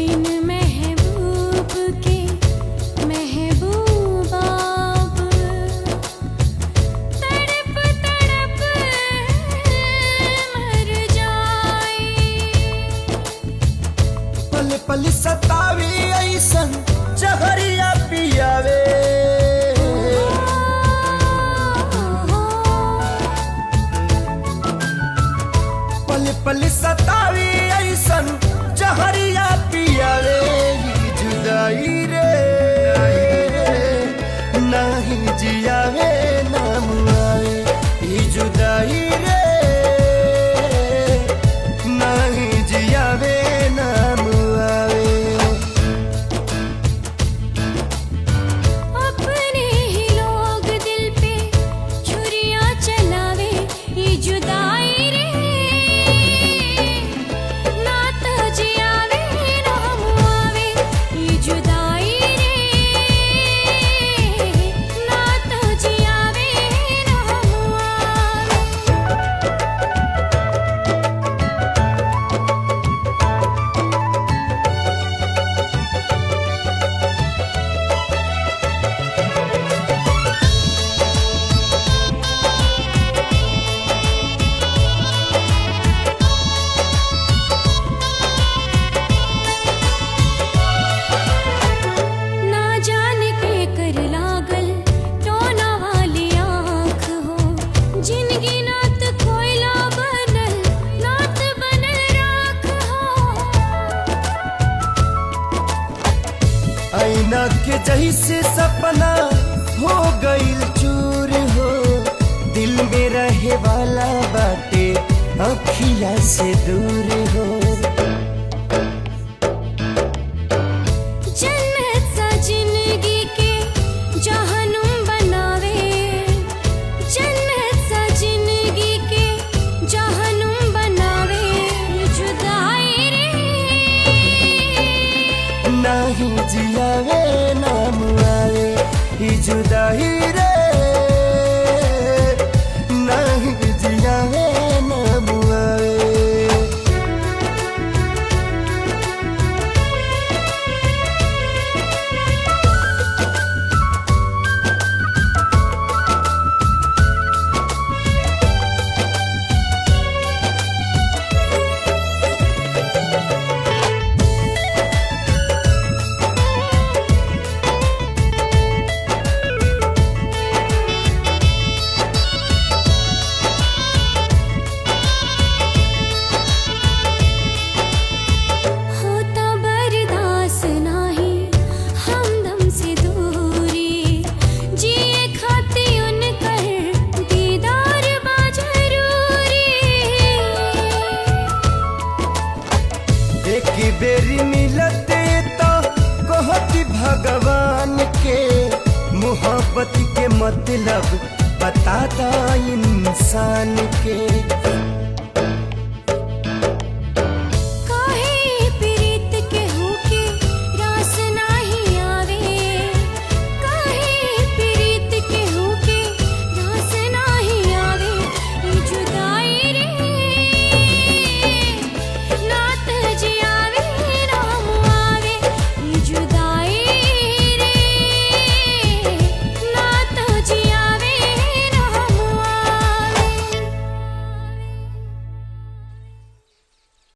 बिन महबूब के महबूब आप तड़प तड़प मर जाए। पल पल सतावी ऐसन जहरिया पियावे। पल पल सतावी ऐसन जहरिया पियावे। ई जुदाई रे नाही जियावे ना मुआवे। ई जुदाई रे नाही जियावे ना मुआवे। अपने ही लोग दिल पे छुरियां चलावे। ये जुदाई रे ना तो जियावे ना मुआवे। ये जुदाई रे ना तो जियावे ना मुआवे। ना जाने के कर लागल टोना वाली आँख हो। जिनगी नात कोयला बनल नात बनल राख हो। आईना के जैसे सपना हो गईल चूर हो। दिल में रहे वाला बाटे अखिया से दूर हो। जन्नत सा जिंदगी के जहनुम बनावे। जन्नत सा जिंदगी के जहनुम बनावे। ये जुदाई रे नाही जियावे ना मुआवे। ई जुदाई रे नाही जियावे ना मुआवे। होता बर्दाश्त नाही हमदम से दूरी। जिए खाती उनकर दीदार बा जरूरी। एक बेरी मिलते तो कहती भगवान के। मोहब्बत के मतलब बताता इंसान के।